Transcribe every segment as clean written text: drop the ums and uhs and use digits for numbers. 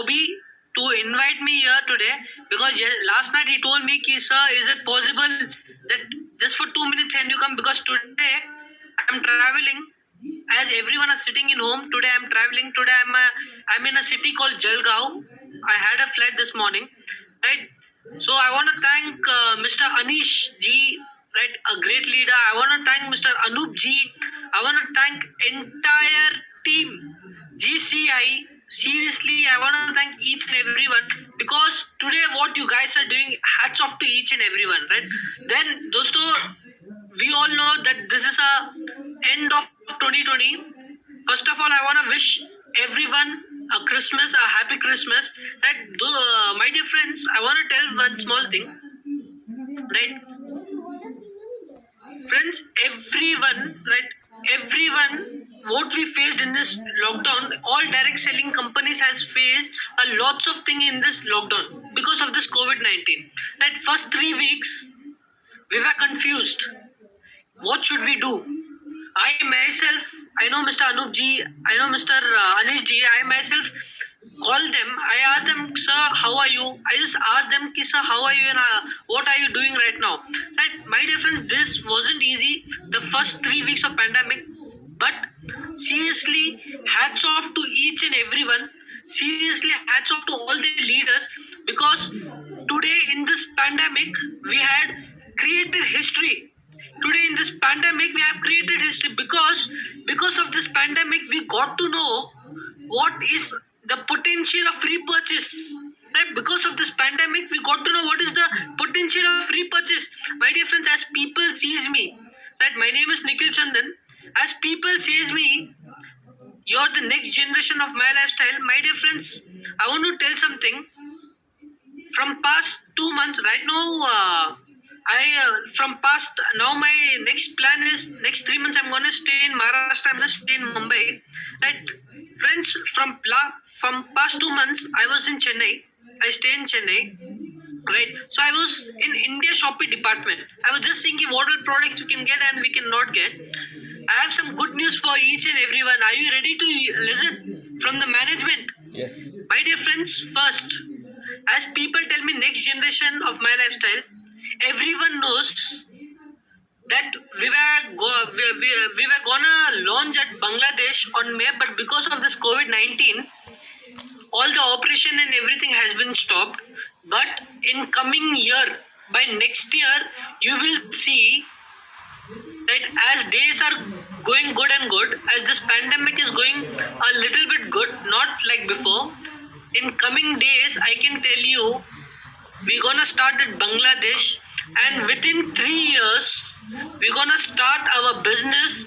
Toby to invite me here today because last night he told me, ki, sir, is it possible that just for 2 minutes can you come? Because today I'm traveling. As everyone is sitting in home, today I'm traveling. Today I'm in a city called Jalgaon. I had a flight this morning, right? So I want to thank Mr. Anish G, right? A great leader. I want to thank Mr. Anup G. I want to thank entire team GCI. Seriously, I want to thank each and everyone because today what you guys are doing, hats off to each and everyone, right? Then, dosto, we all know that this is a end of 2020. First of all, I want to wish everyone a Christmas, a happy Christmas. Right, my dear friends, I want to tell one small thing. Right, friends, everyone, what we faced in this lockdown, all direct selling companies has faced a lots of thing in this lockdown because of this COVID-19. Right, first 3 weeks we were confused. What should we do? I myself, I know Mr. Anup Ji, I know Mr. Anish Ji, I myself called them. I asked them, sir, how are you? I just asked them, sir, how are you and what are you doing right now? Right, my dear friends, this wasn't easy, the first 3 weeks of pandemic. But seriously, hats off to each and everyone. Seriously, hats off to all the leaders because today in this pandemic, we had created history. Today in this pandemic we have created history because of this pandemic we got to know what is the potential of free purchase, right? Because of this pandemic we got to know what is the potential of free purchase. My dear friends, as people sees me, right, my name is Nikhil Chandan, as people says me, you're the next generation of my lifestyle. My dear friends, I want to tell something. From past 2 months right now, from past now my next plan is next 3 months I'm gonna stay in Maharashtra. I'm gonna stay in Mumbai. Right, friends. From past 2 months I was in Chennai. I stay in Chennai. Right, so I was in India Shopee department. I was just thinking what all products we can get and we cannot get. I have some good news for each and everyone. Are you ready to listen from the management? Yes. My dear friends, first, as people tell me next generation of my lifestyle, everyone knows that we were gonna launch at Bangladesh on May, but because of this COVID-19, all the operation and everything has been stopped. But in coming year, by next year, you will see that as days are going good and good, as this pandemic is going a little bit good, not like before. In coming days, I can tell you, we're gonna start at Bangladesh, and within 3 years, we're gonna start our business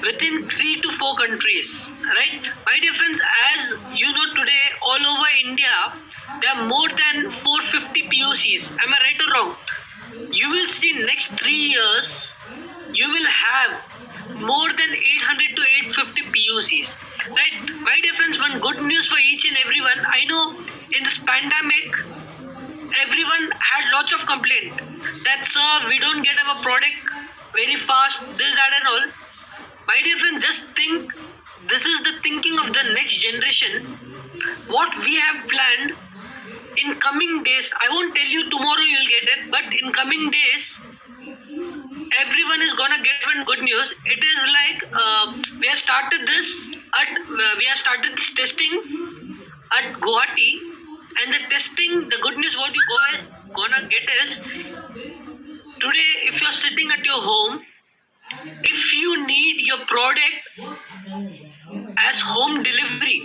within 3 to 4 countries. Right, my dear friends, as you know, today all over India, there are more than 450 POCs. Am I right or wrong? You will see next 3 years, you will have more than 800 to 850 POCs. Right, my dear friends, one good news for each and everyone. I know in this pandemic, everyone had lots of complaint that, sir, we don't get our product very fast, this, that, and all. My dear friend, just think, this is the thinking of the next generation. What we have planned in coming days, I won't tell you tomorrow you'll get it, but in coming days, everyone is gonna get one good news. It is like we have started this testing at Guwahati, and the testing, the good news what you guys gonna get is today. If you're sitting at your home, if you need your product as home delivery,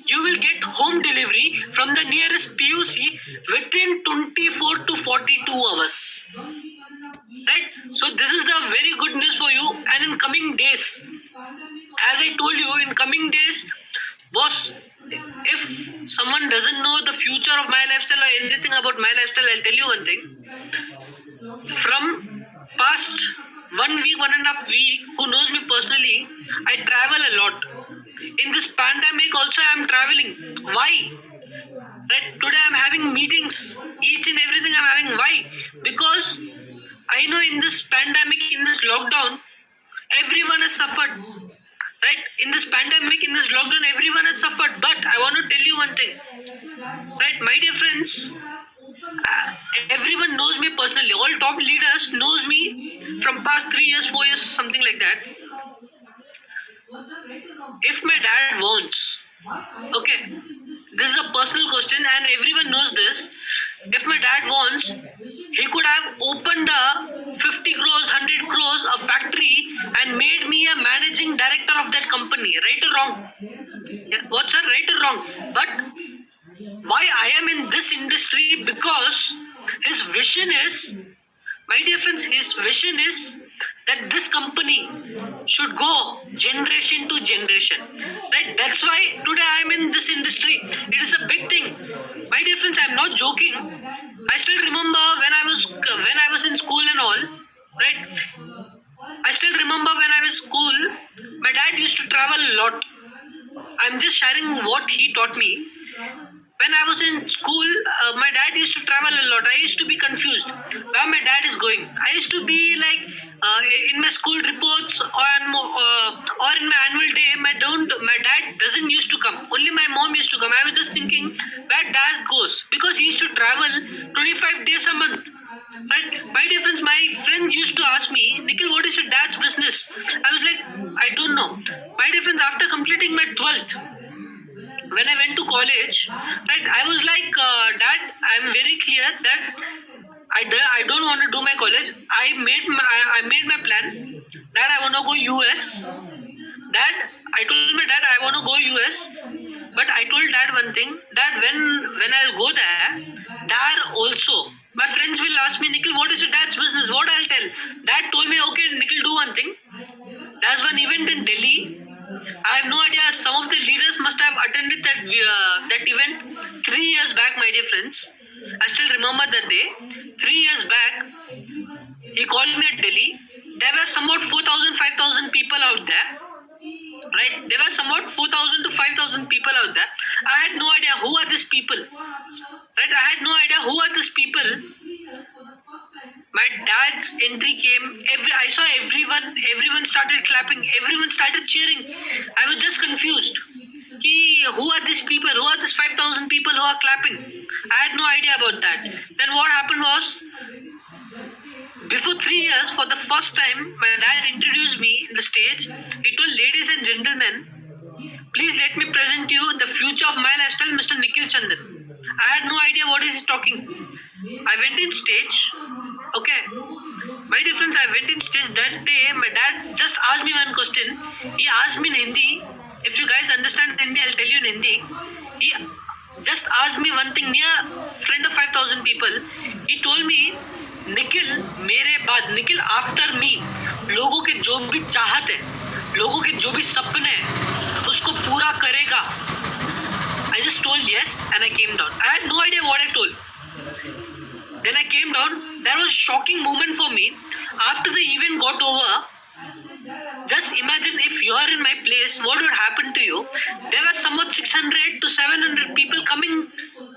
you will get home delivery from the nearest PUC within 24 to 42 hours. Right, so this is the very good news for you. And in coming days, as I told you, in coming days, boss, if someone doesn't know the future of my lifestyle or anything about my lifestyle, I'll tell you one thing. From past 1 week, 1.5 weeks, who knows me personally, I travel a lot. In this pandemic also I am traveling. Why? Right, today I'm having meetings, each and everything I'm having. Why? Because I know in this pandemic, in this lockdown, everyone has suffered. Right, in this pandemic, in this lockdown, everyone has suffered. But I want to tell you one thing. my dear friends, everyone knows me personally. All top leaders knows me from past 3 years, 4 years, something like that. If my dad wants, okay, this is a personal question and everyone knows this. If my dad wants, he could have opened a 50 crores, 100 crores, a factory and made me a managing director of that company. Right or wrong? Yeah, what's a right or wrong? But why I am in this industry? Because his vision is, my dear friends, his vision is that this company should go generation to generation. Right? That's why today I am in this industry. It is a big thing. My dear friends, I am not joking. I still remember when I was in school and all. Right? I still remember when I was school, my dad used to travel a lot. I'm just sharing what he taught me. When I was in school, my dad used to travel a lot. I used to be confused where my dad is going. I used to be like in my school reports or in my annual day, my dad doesn't used to come. Only my mom used to come. I was just thinking where dad goes because he used to travel 25 days a month. Right? My dear friends, my friends used to ask me, Nikhil, what is your dad's business? I was like, I don't know. My dear friends, after completing my 12th, when I went to college, right, I was like, Dad, I'm very clear that I don't want to do my college. I made my plan. Dad, I want to go US. Dad, I told my dad I want to go US. But I told dad one thing. Dad, when I'll go there, dad also. My friends will ask me, Nikhil, what is your dad's business? What I'll tell? Dad told me, okay, Nikhil, do one thing. There's one event in Delhi. I have no idea. Some of the leaders must have attended that event 3 years back, my dear friends. I still remember that day. 3 years back, he called me at Delhi. There were somewhat 4,000, 5,000 people out there. Right? There were somewhat 4,000 to 5,000 people out there. I had no idea who are these people. Right? I had no idea who are these people. My dad's entry came. I saw everyone. Everyone started clapping. Everyone started cheering. I was just confused. Who are these people? Who are these 5,000 people who are clapping? I had no idea about that. Then what happened was, before 3 years, for the first time, my dad introduced me in the stage. He told, ladies and gentlemen, please let me present you the future of my lifestyle, Mr. Nikhil Chandan. I had no idea what he is talking. I went in stage. Okay. My dear friends, I went in stage that day. My dad just asked me one question. He asked me in Hindi. If you guys understand Hindi, I'll tell you in Hindi. He just asked me one thing near front of 5,000 people. He told me, Nikhil मेरे बाद, Nikhil after me, लोगों के जो भी चाहत है, लोगों के जो भी सपने हैं, उसको पूरा करेगा. I just told yes and I came down. I had no idea what I told. Then I came down. That was a shocking moment for me. After the event got over, just imagine if you are in my place, what would happen to you? There were somewhat 600 to 700 people coming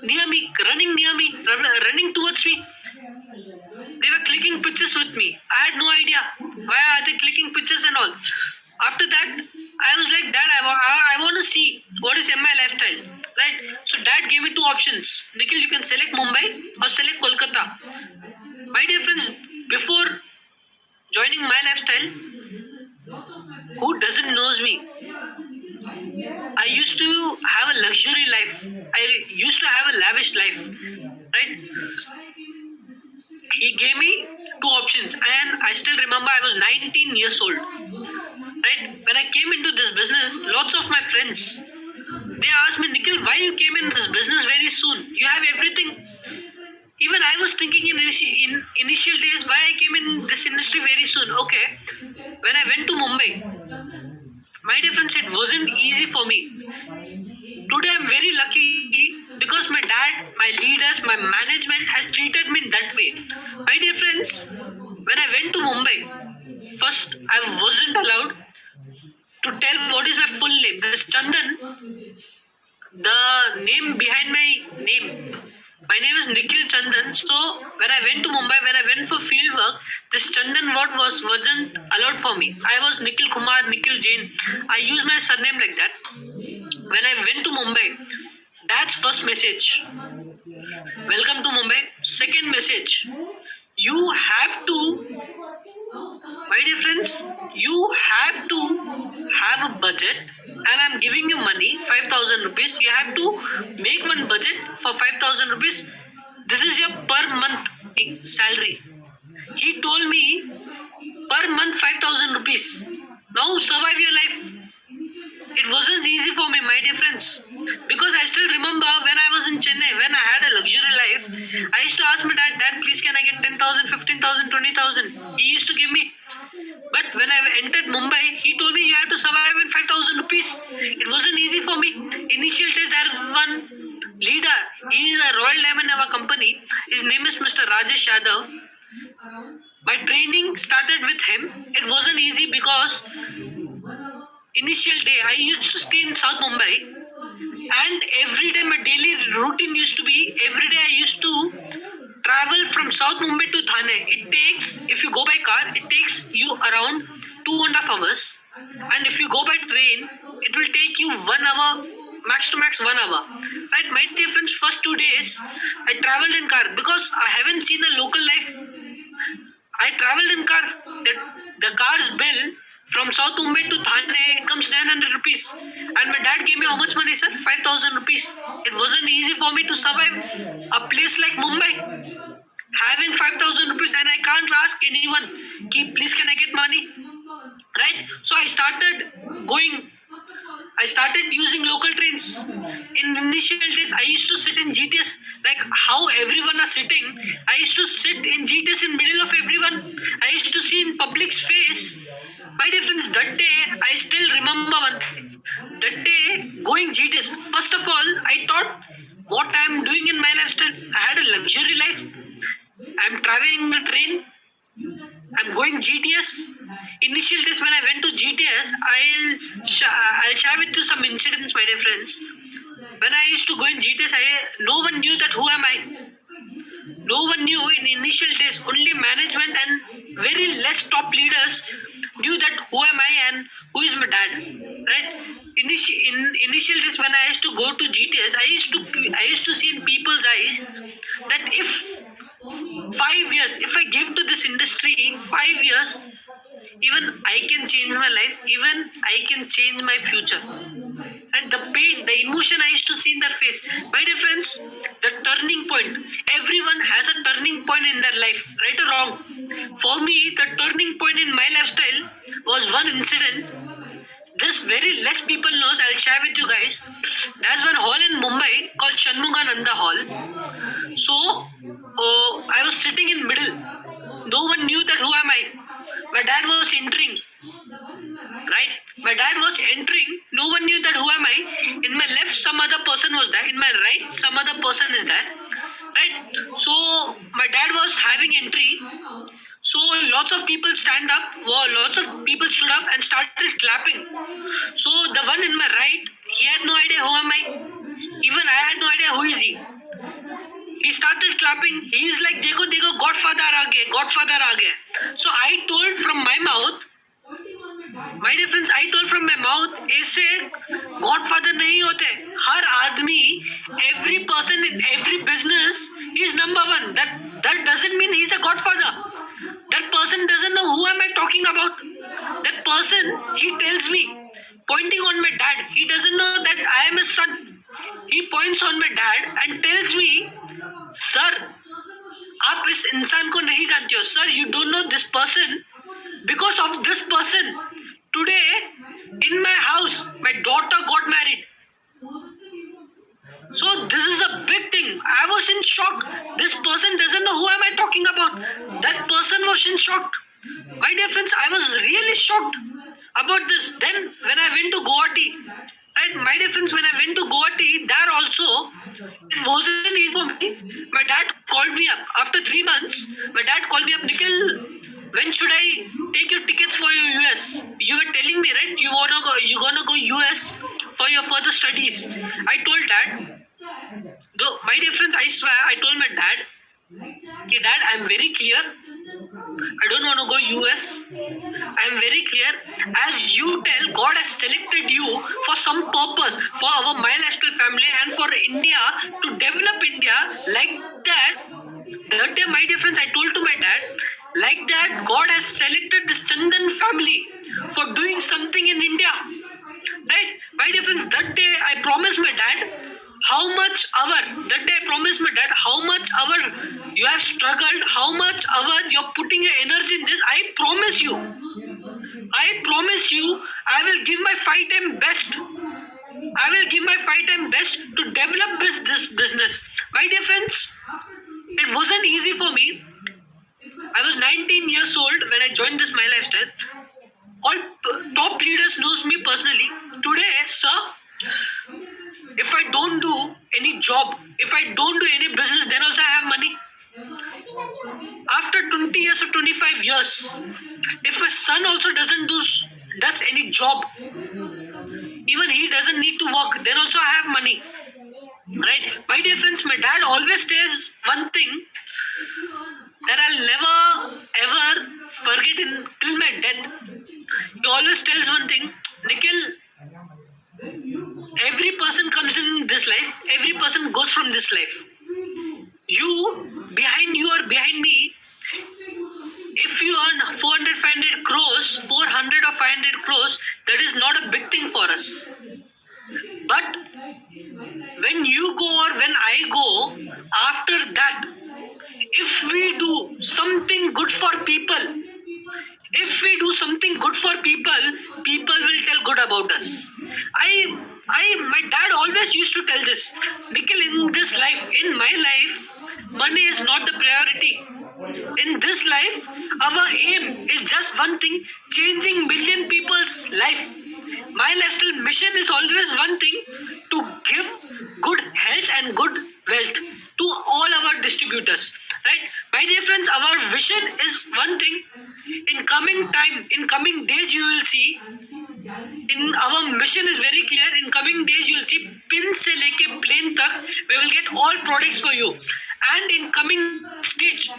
near me, running towards me. They were clicking pictures with me. I had no idea why are they clicking pictures and all. After that, I was like, Dad, I want to see what is in my lifestyle. Right? So Dad gave me two options. Nikhil, you can select Mumbai or select Kolkata. My dear friends, before joining my lifestyle, who doesn't knows me? I used to have a luxury life. I used to have a lavish life. Right? He gave me two options and I still remember I was 19 years old. Right? When I came into this business, lots of my friends, they asked me, Nikhil, why you came in this business very soon? You have everything. Even I was thinking in initial days why I came in this industry very soon. Okay. When I went to Mumbai, my dear friends, it wasn't easy for me. Today I'm very lucky because my dad, my leaders, my management has treated me in that way. My dear friends, when I went to Mumbai, first I wasn't allowed to tell what is my full name. This Chandan, the name behind my name. My name is Nikhil Chandan. So when I went to Mumbai, when I went for field work, this Chandan word wasn't allowed for me. I was Nikhil Kumar, Nikhil Jain. I used my surname like that. When I went to Mumbai, That's first message. Welcome to Mumbai. Second message. You have to, my dear friends, you have to have a budget, and I'm giving you money, 5,000 rupees. You have to make one budget for 5,000 rupees. This is your per month salary. He told me per month 5,000 rupees. Now survive your life. It wasn't easy for me, my dear friends, because I still remember when I was in Chennai, when I had a luxury life, I used to ask my dad, Dad, please can I get 10,000, 15,000, 20,000? He used to give me. But when I entered Mumbai, he told me you have to survive in 5,000 rupees. It wasn't easy for me. Initial days, there is one leader. He is a Royal Diamond in our company. His name is Mr. Rajesh Yadav. My training started with him. It wasn't easy because initial day I used to stay in South Mumbai, and every day my daily routine used to be every day I used to travel from South Mumbai to Thane. It takes, if you go by car, it takes you around 2.5 hours, and if you go by train, it will take you 1 hour, max to max 1 hour. Right, my dear friends, first 2 days I traveled in car because I haven't seen a local life. I traveled in car. The car's bill from South Mumbai to Thane, it comes 900 rupees. And my dad gave me how much money, sir? 5,000 rupees. It wasn't easy for me to survive a place like Mumbai. Having 5,000 rupees, and I can't ask anyone, please can I get money? Right? So I started using local trains. In initial days, I used to sit in GTS, like how everyone are sitting. I used to sit in GTS in middle of everyone. I used to see in public's face. My difference that day, I still remember one thing. That day, going GTS, first of all, I thought what I am doing in my lifestyle. I had a luxury life. I'm traveling the train. I'm going GTS. Initial days when I went to GTS, I'll share with you some incidents, my dear friends. When I used to go in GTS, no one knew that who am I. No one knew in initial days. Only management and very less top leaders knew that who am I and who is my dad. Right? In initial days when I used to go to GTS, I used to see in people's eyes that if 5 years, if I give to this industry 5 years, even I can change my life, even I can change my future. And the pain, the emotion I used to see in their face. My dear friends, the turning point. Everyone has a turning point in their life, right or wrong. For me, the turning point in my lifestyle was one incident. This very less people knows. I'll share with you guys. There's one hall in Mumbai called Shanmugananda Hall. So, I was sitting in middle. No one knew that who am I. My dad was entering. Right? My dad was entering. No one knew that who am I. In my left, some other person was there. In my right, some other person is there. Right? So my dad was having entry. So lots of people stand up. Lots of people stood up and started clapping. So the one in my right, he had no idea who am I. Even I had no idea who is he. He started clapping. He is like, देखो देखो, Godfather आ गए, Godfather आ गए. So I told from my mouth, my dear friends, I told from my mouth, ऐसे Godfather नहीं होते. हर आदमी, every person in every business is number one. That doesn't mean he's a Godfather. That person doesn't know who am I talking about. That person, he tells me, pointing on my dad, he doesn't know that I am his son. He points on my dad and tells me, sir, आप इस इंसान को नहीं जानते हो. Sir, you don't know this person. Because of this person, today in my house, my daughter got married. So this is a big thing. I was in shock. This person doesn't know who am I talking about. That person was in shock. My dear friends, I was really shocked about this. Then when I went to Guwahati, right, my dear friends, when I went to Guwahati, there also, it wasn't easy for me. My dad called me up. After 3 months, my dad called me up, Nikhil, when should I take your tickets for your US? You were telling me, right, you're gonna go US for your further studies. I told dad, though, my dear friends, I swear, I told my dad, okay, dad, I'm very clear. I don't want to go US. I am very clear. As you tell, God has selected you for some purpose, for our My Lifestyle family and for India, to develop India like that. That day, my dear friends, I told to my dad, like that, God has selected this Chandan family for doing something in India. Right? My dear friends, that day I promised my dad how much hour, that day I promised my dad how much hour you have struggled, how much hour you're putting your energy in this. I promise you, I will give my 5 times best. I will give my 5 times best to develop this business. My dear friends, it wasn't easy for me. I was 19 years old when I joined this My Lifestyle. All top leaders knows me personally. Today, sir, if I don't do any job, if I don't do any business, then also I have money. After 20 years or 25 years, if my son also does any job, even he doesn't need to work, then also I have money. Right? My dear friends, my dad always says one thing that I'll never ever forget till my death. He always tells one thing, Nikhil, every person comes in this life, every person goes from this life. You, behind you or behind me, if you earn 400, 500 crores, 400 or 500 crores, that is not a big thing for us. But when you go or when I go, after that, if we do something good for people, if we do something good for people, people will tell good about us. My dad always used to tell this, Nikhil, in this life, in my life, money is not the priority. In this life, our aim is just one thing, changing million people's life. My lifestyle mission is always one thing, to give good health and good wealth to all our distributors. Right? My dear friends, our vision is one thing. In coming time, in coming days, you will see, in our mission is very clear. In coming days, you will see pin se leke plane tak, we will get all products for you. And in coming stage,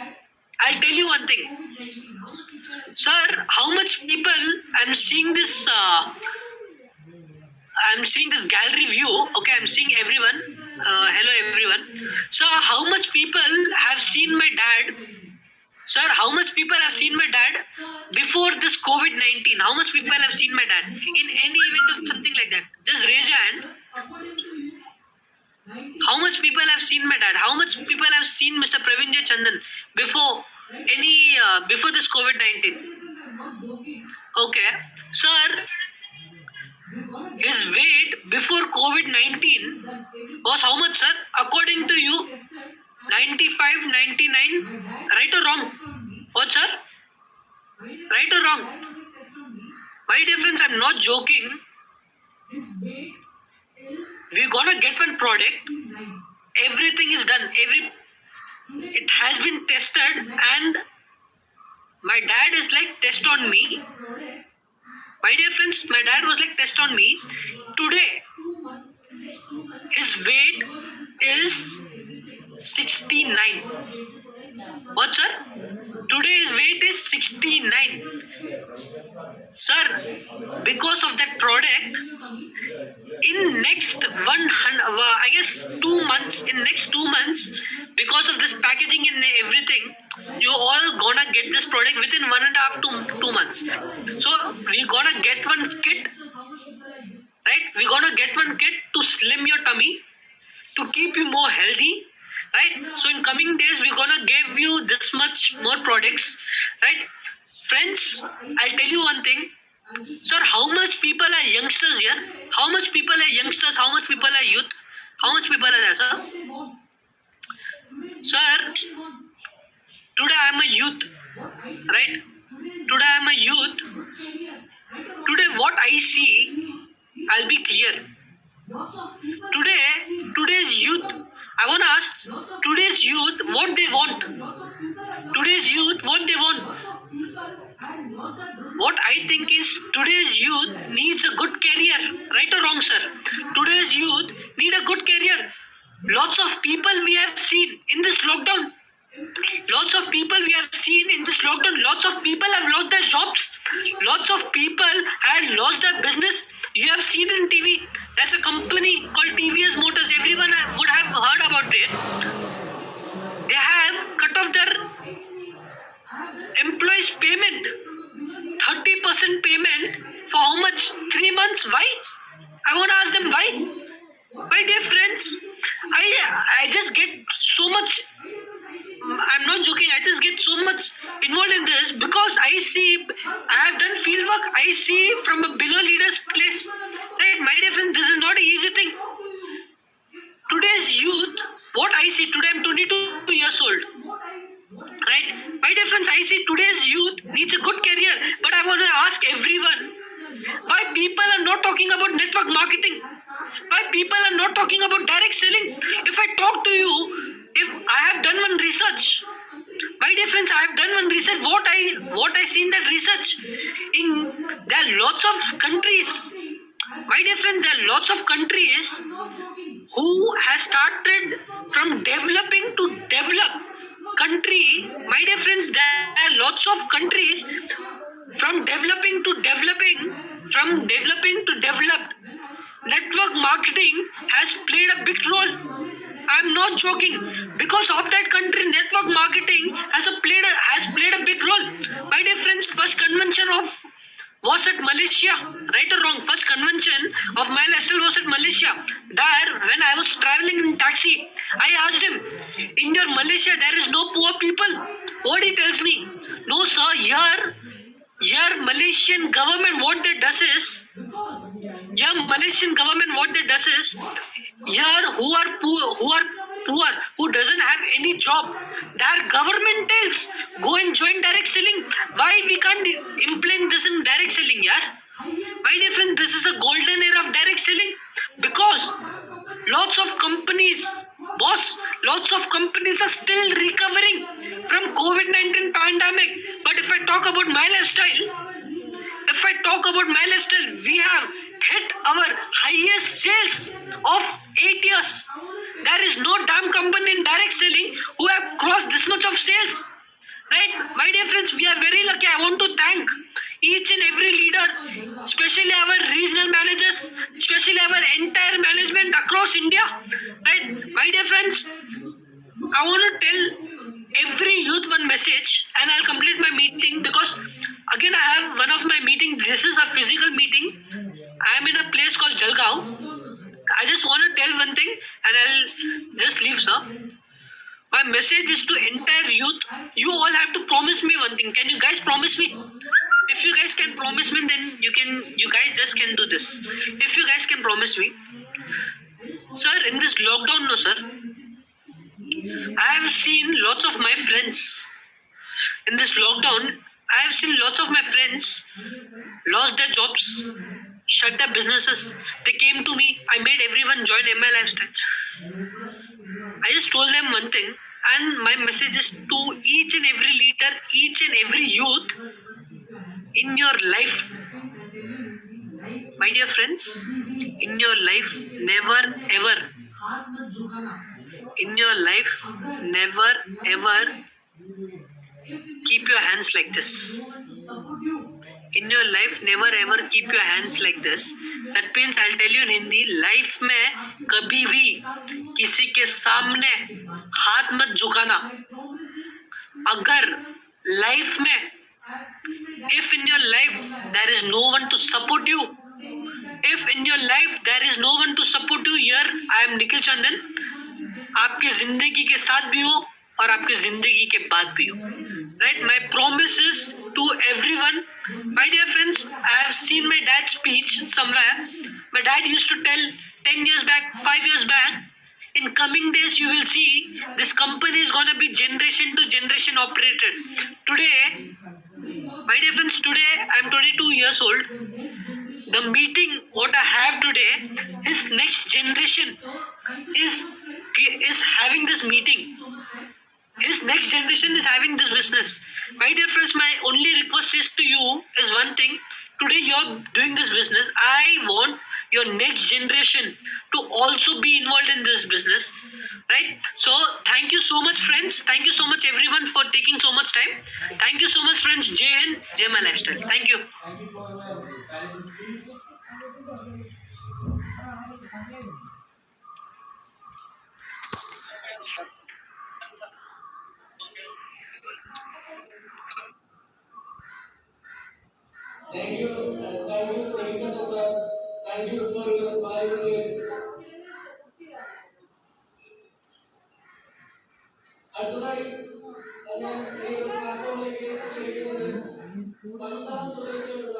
I'll tell you one thing. Sir, how much people, I'm seeing this gallery view. Okay, I'm seeing everyone. Hello everyone. Sir, how much people have seen my dad? Sir, how much people have seen my dad before this COVID-19? How much people have seen my dad in any event or something like that? Just raise your hand. How much people have seen my dad? How much people have seen Mr. Praveen J. Chandan before this COVID-19? Okay, sir, his weight before COVID-19 was how much, sir? According to you, 95, 99, right or wrong? What, sir? Right or wrong? My dear friends, I'm not joking. We're gonna get one product. Everything is done. It has been tested, and my dad is like test on me. My dear friends, my dad was like test on me. Today, his weight is 69. What, sir? Today his weight is 69. Sir, because of that product, in next 2 months, because of this packaging and everything, you all gonna get this product within 1.5 to 2 months. So we gonna get one kit, right? We gonna get one kit to slim your tummy, to keep you more healthy, right? So in coming days, we're gonna give you this much more products, right? Friends, I'll tell you one thing. Sir, how much people are youngsters here? How much people are youngsters? How much people are youth? How much people are there, sir? Sir, today I am a youth, right? Today I am a youth. Today what I see, I'll be clear. Today's youth, I want to ask, today's youth, what they want? Today's youth, what they want? What I think is, today's youth needs a good career, right or wrong, sir? Today's youth need a good career. Lots of people we have seen in this lockdown. Lots of people we have seen in this lockdown, lots of people have lost their jobs. Lots of people had lost their business. You have seen in TV. That's a company called TVS Motors. Everyone would have heard about it. They have cut off their employees' payment. 30% payment for how much? 3 months? Why? I want to ask them why. My dear friends, I just get so much. I'm not joking. I just get so much involved in this because I have done field work. I see from a below leader's place. Right, my dear friends, this is not an easy thing. Today's youth, what I see today, I'm 22 years old. Right, my dear friends, I see today's youth needs a good career. But I want to ask everyone, why people are not talking about network marketing? Why people are not talking about direct selling? If I talk to you, if I have done one research, my dear friends, I have done one research. What I see in that research, there are lots of countries. My dear friends, there are lots of countries who has started from developing to develop country. My dear friends, there are lots of countries from developing to developing, from developing to developed. Network marketing has played a big role. I'm not joking. Because of that country, network marketing has played a big role. My dear friends, first convention was at Malaysia. Right or wrong? First convention of my lifestyle was at Malaysia. There, when I was traveling in taxi, I asked him, in your Malaysia there is no poor people. What he tells me? No sir, here Malaysian government what they does is here who are poor, who doesn't have any job, their government tells go and join direct selling. Why we can't implement this in direct selling, yeah? My dear friend, this is a golden era of direct selling because lots of companies, lots of companies are still recovering from COVID-19 pandemic. But if I talk about my lifestyle, we have hit our highest sales of 8 years. There is no damn company in direct selling who have crossed this much of sales. Right? My dear friends, we are very lucky. I want to thank each and every leader, especially our regional managers, especially our entire management across India. Right? My dear friends, I want to tell every youth one message and I'll complete my meeting because again I have one of my meeting. This is a physical meeting. I am in a place called Jalgaon. I just want to tell one thing and I'll just leave, sir. My message is to entire youth. You all have to promise me one thing. Can you guys promise me? If you guys can promise me, then you guys just can do this. If you guys can promise me. Sir, in this lockdown, no sir. I have seen lots of my friends in this lockdown. I have seen lots of my friends lost their jobs, shut their businesses. They came to me. I made everyone join MI Lifestyle. I just told them one thing, and my message is to each and every leader, each and every youth in your life. My dear friends, in your life, never ever. In your life, never ever keep your hands like this. In your life, never ever keep your hands like this. That means I'll tell you in Hindi, life में कभी भी किसी के सामने हाथ मत झुकाना. अगर life में, if in your life there is no one to support you, if in your life there is no one to support you, here I am Nikhil Chandan. आपके जिंदगी के साथ भी हो और आपके जिंदगी के बाद भी हो. Right? My promise is to everyone. My dear friends, I have seen my dad's speech somewhere. My dad used to tell 10 years back, 5 years back, in coming days you will see this company is going to be generation to generation operated. Today, my dear friends, today I am 22 years old. The meeting what I have today, his next generation is having this meeting. His next generation is having this business. My dear friends, my only request is to you is one thing. Today you're doing this business. I want your next generation to also be involved in this business. right? So thank you so much, friends. Thank you so much, everyone, for taking so much time. Thank you so much, friends. Jai Hind, Jai My Lifestyle. Thank you. Thank you. Thank you, producer sir. Thank you for your valuable years. അടുത്തതായി ഞാൻ ഈ ഒരു പ്ലാറ്റ്ഫോമിലേക്ക് ക്ഷണിക്കുന്നത് പന്താം സ്വദേശിയോട്